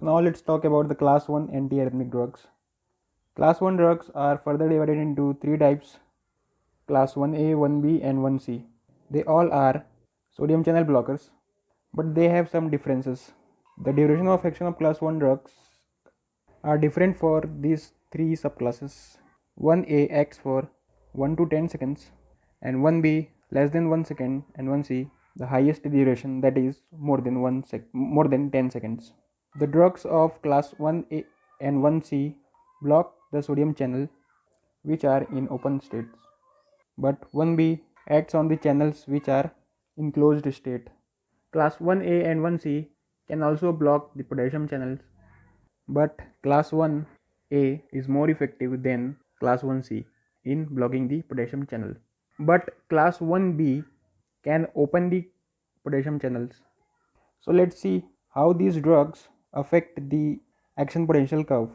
So now let's talk about the class 1 antiarrhythmic drugs. Class 1 drugs are further divided into 3 types: class 1A, 1B and 1C. They all are sodium channel blockers, but they have some differences. The duration of action of class 1 drugs are different for these 3 subclasses. 1A acts for 1 to 10 seconds and 1B less than 1 second and 1C the highest duration, that is more than 10 seconds. The drugs of class 1A and 1C block the sodium channel which are in open states, but 1B acts on the channels which are in closed state. Class 1A and 1C can also block the potassium channels, but class 1A is more effective than class 1C in blocking the potassium channel. But class 1B can open the potassium channels. So let's see how these drugs affect the action potential curve.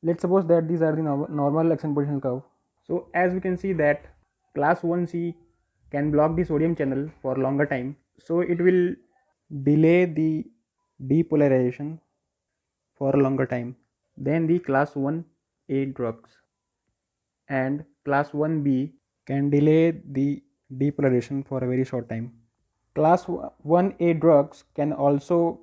Let's suppose that these are the normal action potential curve. So as we can see that class 1C can block the sodium channel for longer time, so it will delay the depolarization for a longer time than the class 1A drugs, and class 1B can delay the depolarization for a very short time. Class 1A drugs can also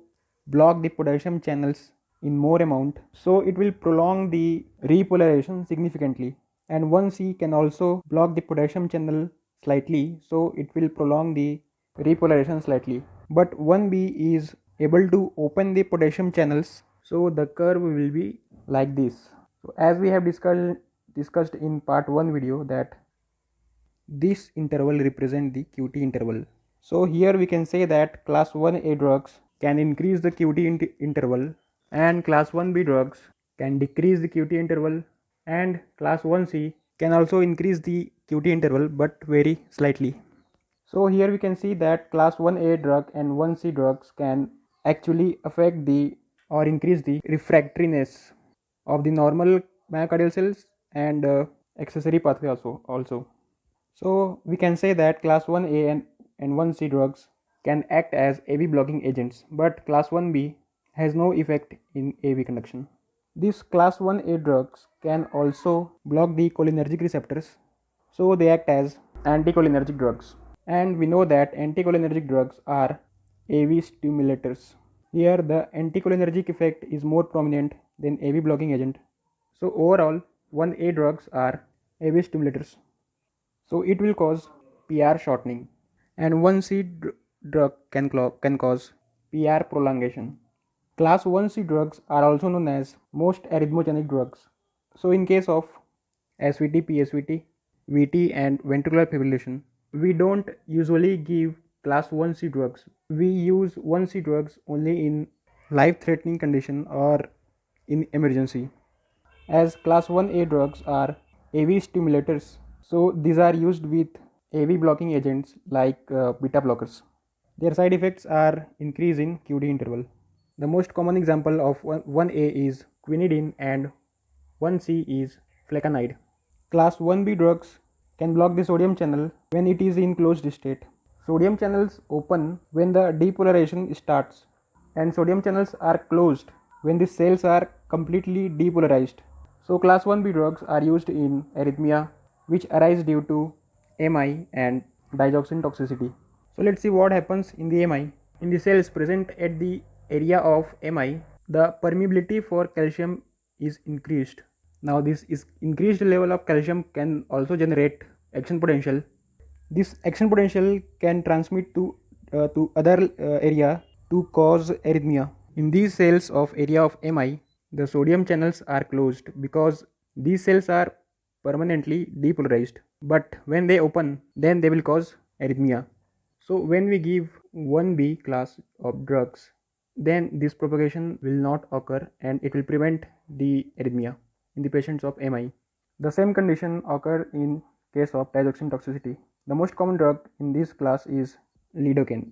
block the potassium channels in more amount, so it will prolong the repolarization significantly. And 1C can also block the potassium channel slightly, so it will prolong the repolarization slightly. But 1B is able to open the potassium channels, so the curve will be like this. So as we have discussed in part 1 video, that this interval represent the QT interval. So here we can say that class 1A drugs can increase the QT interval, and class 1B drugs can decrease the QT interval, and class 1C can also increase the QT interval but very slightly. So here we can see that class 1A drug and 1C drugs can actually affect the or increase the refractoriness of the normal myocardial cells and accessory pathway also. So we can say that class 1A and 1C drugs can act as AV blocking agents, but class 1B has no effect in AV conduction. These class 1A drugs can also block the cholinergic receptors, so they act as anticholinergic drugs. And we know that anticholinergic drugs are AV stimulators. Here the anticholinergic effect is more prominent than AV blocking agent. So overall 1A drugs are AV stimulators, so it will cause PR shortening, and 1C drug can cause PR prolongation. Class 1C drugs are also known as most arrhythmogenic drugs. So in case of SVT, PSVT, VT and ventricular fibrillation, we don't usually give class 1C drugs. We use 1C drugs only in life-threatening condition or in emergency, as class 1A drugs are AV stimulators. So these are used with AV blocking agents like beta blockers. Their side effects are increase in QT interval. The most common example of 1A is quinidine and 1C is flecainide. Class 1B drugs can block the sodium channel when it is in closed state. Sodium channels open when the depolarization starts, and sodium channels are closed when the cells are completely depolarized. So class 1B drugs are used in arrhythmia which arise due to MI and digoxin toxicity. So let's see what happens in the MI. In the cells present at the area of MI, the permeability for calcium is increased. Now this is increased level of calcium can also generate action potential. This action potential can transmit to other area to cause arrhythmia. In these cells of area of MI, the sodium channels are closed because these cells are permanently depolarized. But when they open, then they will cause arrhythmia. So when we give 1B class of drugs, then this propagation will not occur and it will prevent the arrhythmia in the patients of MI. The same condition occur in case of digoxin toxicity. The most common drug in this class is lidocaine.